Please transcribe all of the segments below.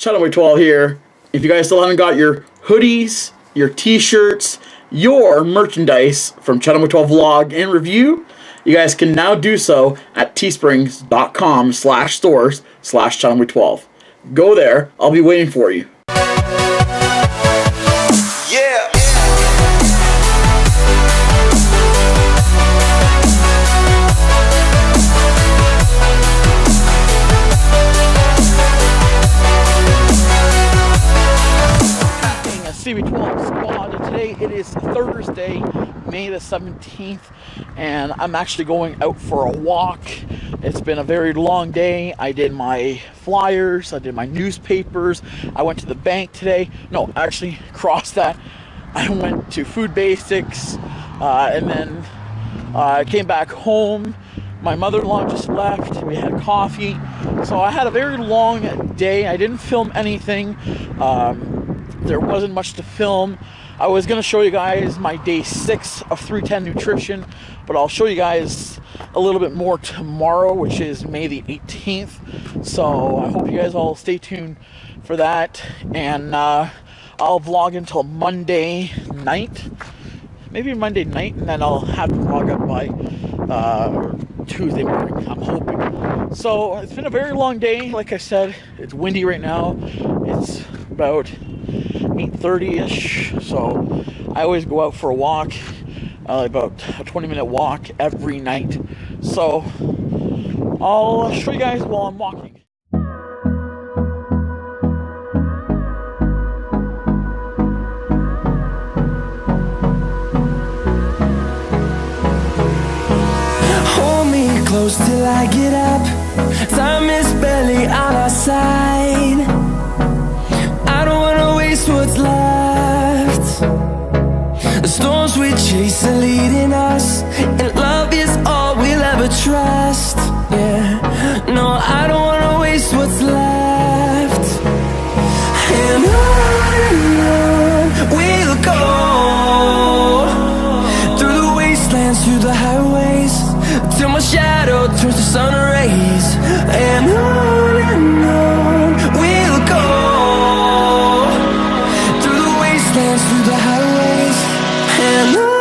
Chatham-Kent here. If you guys still haven't got your hoodies, your t-shirts, your merchandise from Chatham-Kent Vlog and Review, you guys can now do so at teesprings.com/stores/Chatham-Kent. Go there. I'll be waiting for you. Yeah. CB12 squad. Today it is Thursday, May the 17th, and I'm actually going out for a walk. It's been a very long day. I did my flyers, I did my newspapers, I went to the bank today. No, actually, cross that. I went to Food Basics, and then I came back home. My mother-in-law just left. We had coffee. So I had a very long day. I didn't film anything. There wasn't much to film. I was going to show you guys my day 6 of 310 nutrition, but I'll show you guys a little bit more tomorrow, which is May the 18th. So I hope you guys all stay tuned for that. And I'll vlog until Monday night. Maybe Monday night, and then I'll have to vlog up by Tuesday morning, I'm hoping. So it's been a very long day. Like I said, it's windy right now. It's about 8:30ish, so I always go out for a walk, about a 20-minute walk every night. So I'll show you guys while I'm walking. Hold me close till I get up. Time is barely on our side. I don't wanna waste what's left. The storms we chase are leading us, and love is all we'll ever trust. Yeah, no, I don't wanna waste what's left. And on we'll go, through the wastelands, through the highways, till my shadow turns to sun rays. And on we'll go, through the highways, and on we'll go.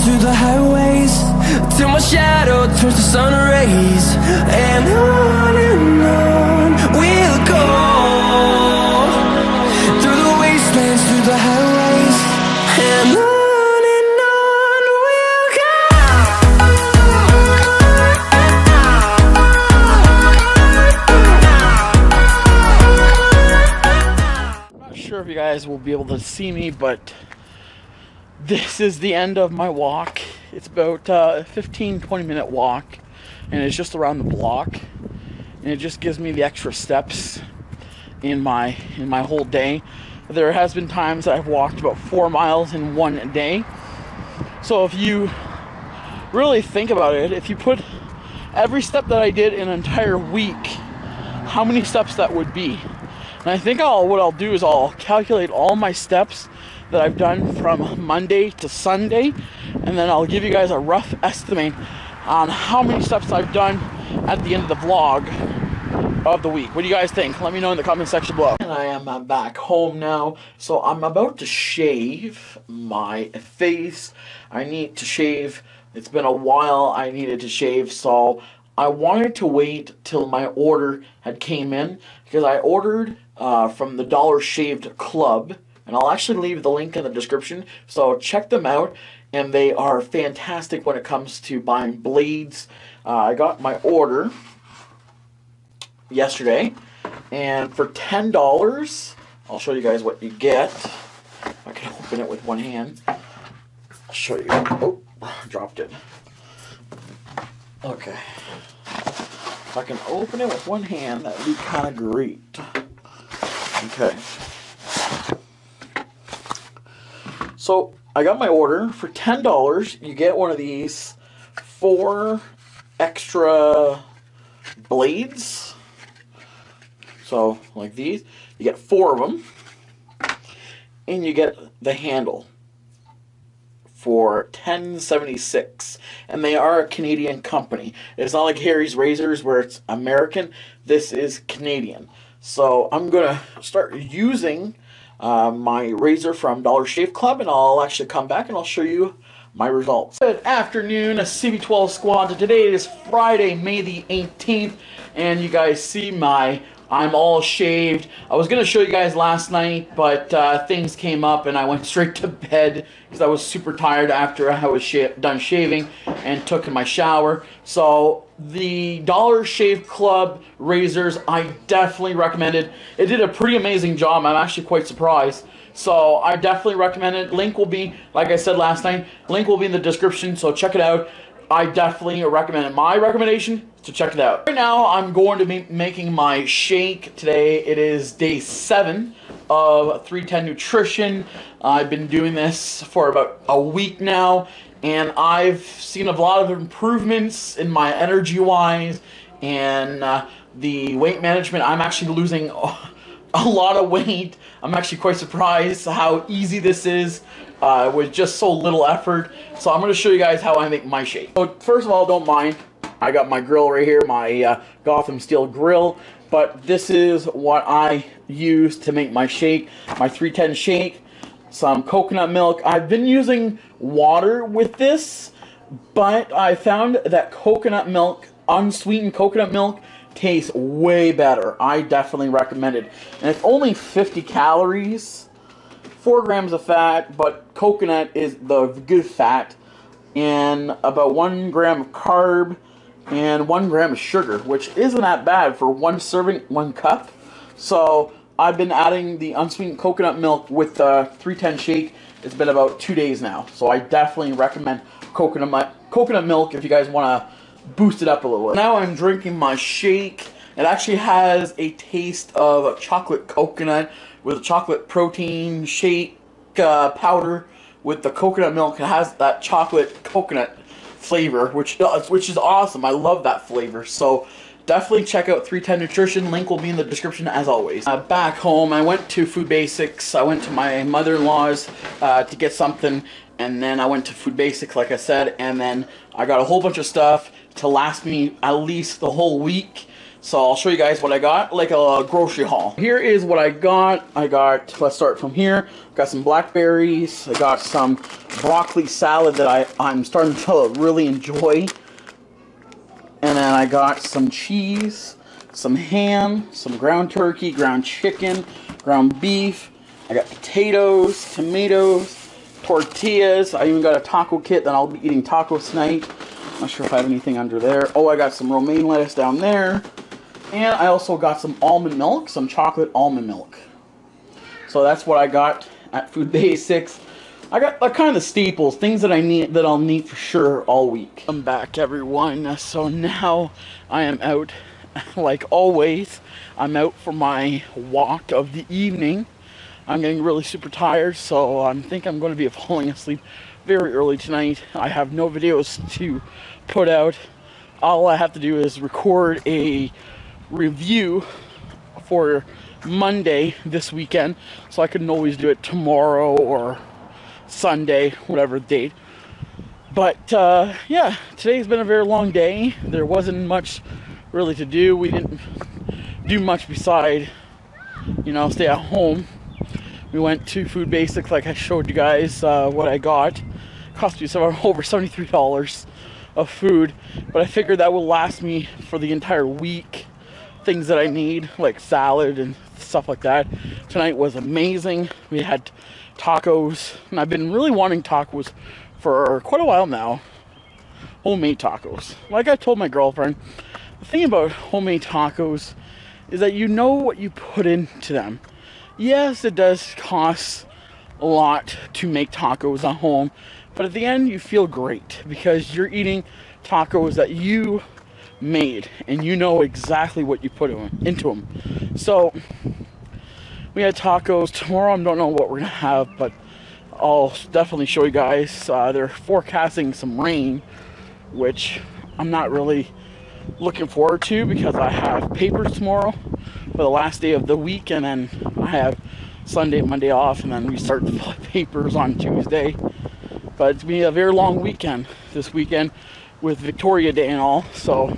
Through the highways, till my shadow turns to sun rays. And on we'll go, through the wastelands, through the highways, and on we'll go. I'm not sure if you guys will be able to see me, but this is the end of my walk. It's about a 15-20 minute walk, and it's just around the block, and it just gives me the extra steps in my whole day. There has been times I've walked about 4 miles in one day. So if you really think about it, if you put every step that I did in an entire week, how many steps that would be. And I think what I'll do is I'll calculate all my steps that I've done from Monday to Sunday, and then I'll give you guys a rough estimate on how many steps I've done at the end of the vlog of the week. What do you guys think? Let me know in the comment section below. And I am back home now, so I'm about to shave my face. I need to shave. It's been a while I needed to shave, so I wanted to wait till my order had came in, because I ordered from the Dollar Shaved Club, and I'll actually leave the link in the description, so check them out, and they are fantastic when it comes to buying blades. I got my order yesterday, and for $10, I'll show you guys what you get. I can open it with one hand. I'll show you. Oh, dropped it. Okay. If I can open it with one hand, that would be kind of great. Okay. So, I got my order. For $10, you get one of these 4 extra blades. So, like these. You get 4 of them. And you get the handle for $10.76, and they are a Canadian company. It's not like Harry's Razors where it's American. This is Canadian. So I'm gonna start using my razor from Dollar Shave Club, and I'll actually come back and I'll show you my results. Good afternoon, CB12 Squad. Today is Friday, May the 18th, and you guys see I'm all shaved. I was going to show you guys last night, but things came up and I went straight to bed because I was super tired after I was done shaving and took my shower. So the Dollar Shave Club razors, I definitely recommend it. It did a pretty amazing job. I'm actually quite surprised. So I definitely recommend it. Link will be, like I said last night, link will be in the description, so check it out. I definitely recommend it. My recommendation is to check it out. Right now, I'm going to be making my shake today. It is day 7 of 310 Nutrition. I've been doing this for about a week now, and I've seen a lot of improvements in my energy-wise and the weight management. I'm actually losing a lot of weight. I'm actually quite surprised how easy this is. With just so little effort. So I'm going to show you guys how I make my shake. So first of all, don't mind, I got my grill right here, my Gotham steel grill, but this is what I use to make my shake, my 310 shake. Some coconut milk. I've been using water with this, but I found that coconut milk, unsweetened coconut milk, tastes way better. I definitely recommend it. And it's only 50 calories. 4 grams of fat, but coconut is the good fat, and about 1 gram of carb, and 1 gram of sugar, which isn't that bad for 1 serving, 1 cup. So I've been adding the unsweetened coconut milk with the 310 shake. It's been about 2 days now, so I definitely recommend coconut milk if you guys want to boost it up a little bit. Now I'm drinking my shake. It actually has a taste of chocolate coconut with a chocolate protein shake powder with the coconut milk. It has that chocolate coconut flavor, which is awesome. I love that flavor. So definitely check out 310 Nutrition. Link will be in the description as always. Back home, I went to Food Basics. I went to my mother-in-law's to get something, and then I went to Food Basics, like I said, and then I got a whole bunch of stuff to last me at least the whole week. So I'll show you guys what I got, like a grocery haul. Here is what I got. Let's start from here. Got some blackberries. I got some broccoli salad that I'm starting to really enjoy. And then I got some cheese, some ham, some ground turkey, ground chicken, ground beef. I got potatoes, tomatoes, tortillas. I even got a taco kit that I'll be eating tacos tonight. Not sure if I have anything under there. Oh, I got some romaine lettuce down there. And I also got some almond milk, some chocolate almond milk. So that's what I got at Food Basics. I got kind of the staples, things that I'll need for sure all week. I'm back, everyone. So now I am out, like always. I'm out for my walk of the evening. I'm getting really super tired, so I think I'm going to be falling asleep very early tonight. I have no videos to put out. All I have to do is record a review for Monday this weekend, so I can always do it tomorrow or Sunday, whatever date. But yeah, today's been a very long day. There wasn't much really to do. We didn't do much beside, stay at home. We went to Food Basics, like I showed you guys what I got. It cost me over $73 of food, but I figured that will last me for the entire week. Things that I need, like salad and stuff like that. tonight was amazing. We had tacos, and I've been really wanting tacos for quite a while now. Homemade tacos. Like I told my girlfriend, the thing about homemade tacos is that you know what you put into them. Yes, it does cost a lot to make tacos at home, but at the end you feel great because you're eating tacos that you made and you know exactly what you put into them. So we had tacos. Tomorrow I don't know what we're gonna have, but I'll definitely show you guys. They're forecasting some rain, which I'm not really looking forward to because I have papers tomorrow for the last day of the week, and then I have Sunday and Monday off, and then we start the papers on Tuesday. But it's been a very long weekend this weekend with Victoria Day and all. So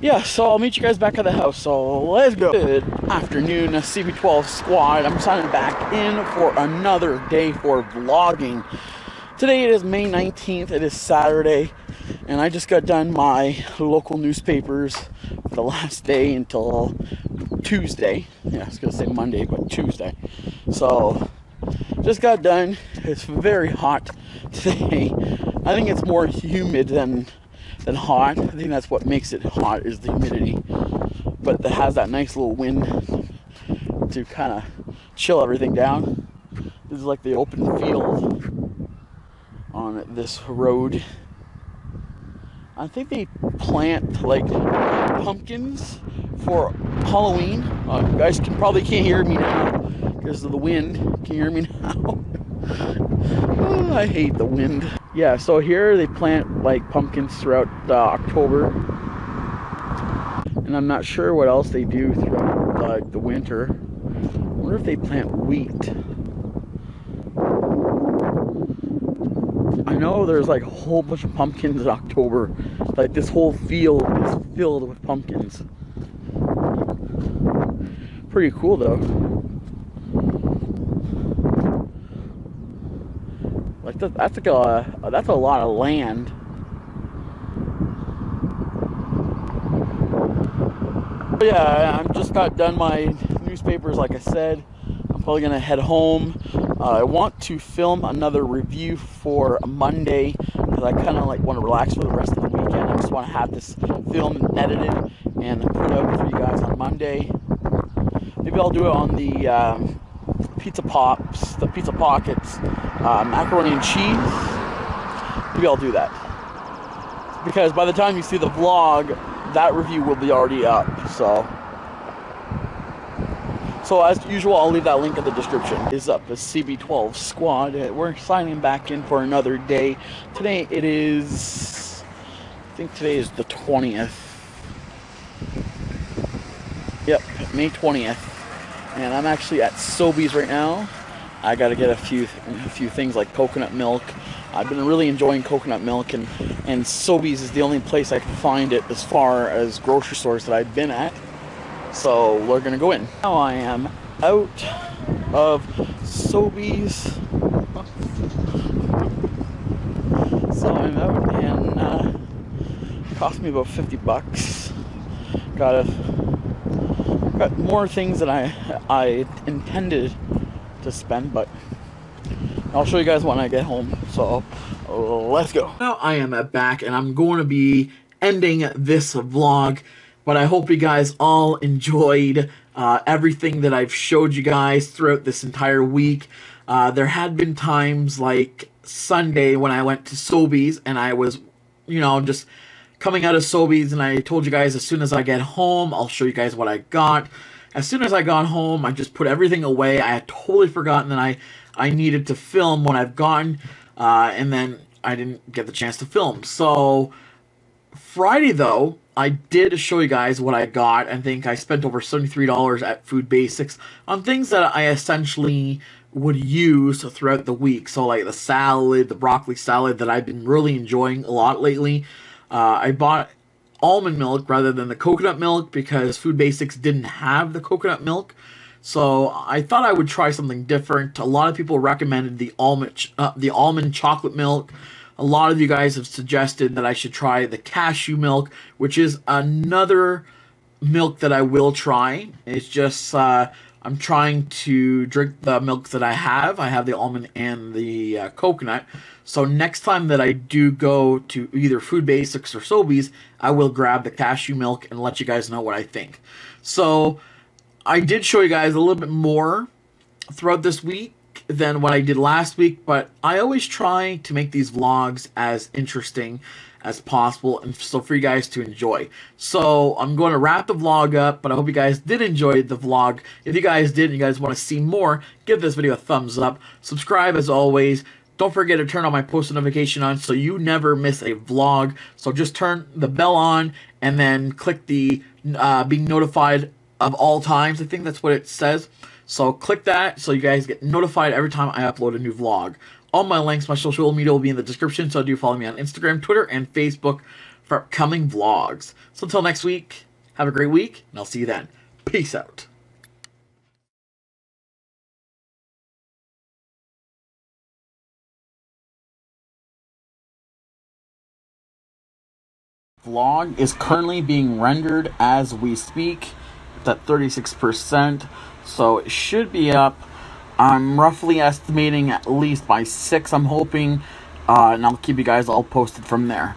yeah, so I'll meet you guys back at the house. So let's go. Good afternoon, CB12 squad. I'm signing back in for another day for vlogging. Today it is May 19th. It is Saturday, and I just got done my local newspapers for the last day until Tuesday. Yeah, I was gonna say Monday, but Tuesday. So just got done. It's very hot today. I think it's more humid than hot. I think that's what makes it hot, is the humidity. But it has that nice little wind to kind of chill everything down. This is like the open field on this road. I think they plant like pumpkins for Halloween. You guys probably can't hear me now because of the wind. Can you hear me now? Oh, I hate the wind. Yeah, so here they plant like pumpkins throughout October, and I'm not sure what else they do throughout the winter. I wonder if they plant wheat. I know there's like a whole bunch of pumpkins in October. Like this whole field is filled with pumpkins. Pretty cool though. Like that's a lot of land. But yeah, I just got done my newspapers. Like I said, I'm probably gonna head home. I want to film another review for Monday because I kind of like want to relax for the rest of the weekend. I just want to have this filmed and edited and put out for you guys on Monday. Maybe I'll do it on the pizza pops, the pizza pockets, macaroni and cheese. Maybe I'll do that because by the time you see the vlog, that review will be already up. So as usual, I'll leave that link in the description. Is up the CB12 squad. We're signing back in for another day. Today it is, I think today is the 20th. Yep, May 20th. And I'm actually at Sobeys right now. I gotta get a few things like coconut milk. I've been really enjoying coconut milk, and Sobeys is the only place I can find it as far as grocery stores that I've been at. So we're gonna go in. Now I am out of Sobeys. So I'm out, and it cost me about 50 bucks. Got more things than I intended to spend, but I'll show you guys when I get home. So let's go. Now I am back, and I'm going to be ending this vlog. But I hope you guys all enjoyed everything that I've showed you guys throughout this entire week. There had been times like Sunday when I went to Sobeys and I was, just coming out of Sobeys, and I told you guys as soon as I get home, I'll show you guys what I got. As soon as I got home, I just put everything away. I had totally forgotten that I needed to film what I've gotten, and then I didn't get the chance to film. So Friday, though, I did show you guys what I got. I think I spent over $73 at Food Basics on things that I essentially would use throughout the week. So like the salad, the broccoli salad that I've been really enjoying a lot lately. I bought almond milk rather than the coconut milk because Food Basics didn't have the coconut milk. So I thought I would try something different. A lot of people recommended the almond chocolate milk. A lot of you guys have suggested that I should try the cashew milk, which is another milk that I will try. It's just I'm trying to drink the milk that I have. I have the almond and the coconut. So next time that I do go to either Food Basics or Sobeys, I will grab the cashew milk and let you guys know what I think. So I did show you guys a little bit more throughout this week than what I did last week, but I always try to make these vlogs as interesting as possible and so for you guys to enjoy. So I'm going to wrap the vlog up, but I hope you guys did enjoy the vlog. If you guys did and you guys want to see more, give this video a thumbs up. Subscribe as always. Don't forget to turn on my post notification on so you never miss a vlog. So just turn the bell on and then click the being notified of all times. I think that's what it says. So click that so you guys get notified every time I upload a new vlog. All my links, my social media will be in the description, so do follow me on Instagram, Twitter, and Facebook for upcoming vlogs. So until next week, have a great week, and I'll see you then. Peace out. Vlog is currently being rendered as we speak. It's at 36%, so it should be up. I'm roughly estimating at least by 6, I'm hoping, and I'll keep you guys all posted from there.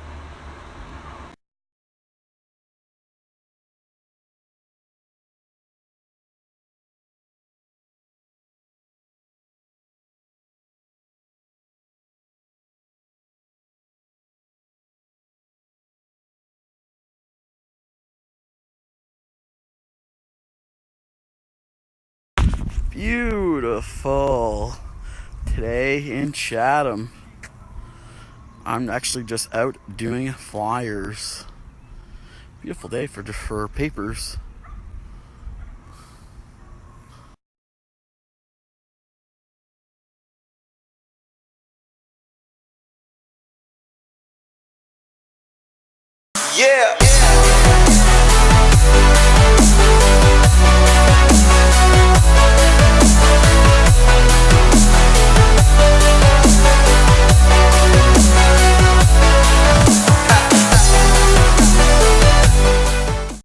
Beautiful. Today in Chatham. I'm actually just out doing flyers. Beautiful day for papers. Yeah.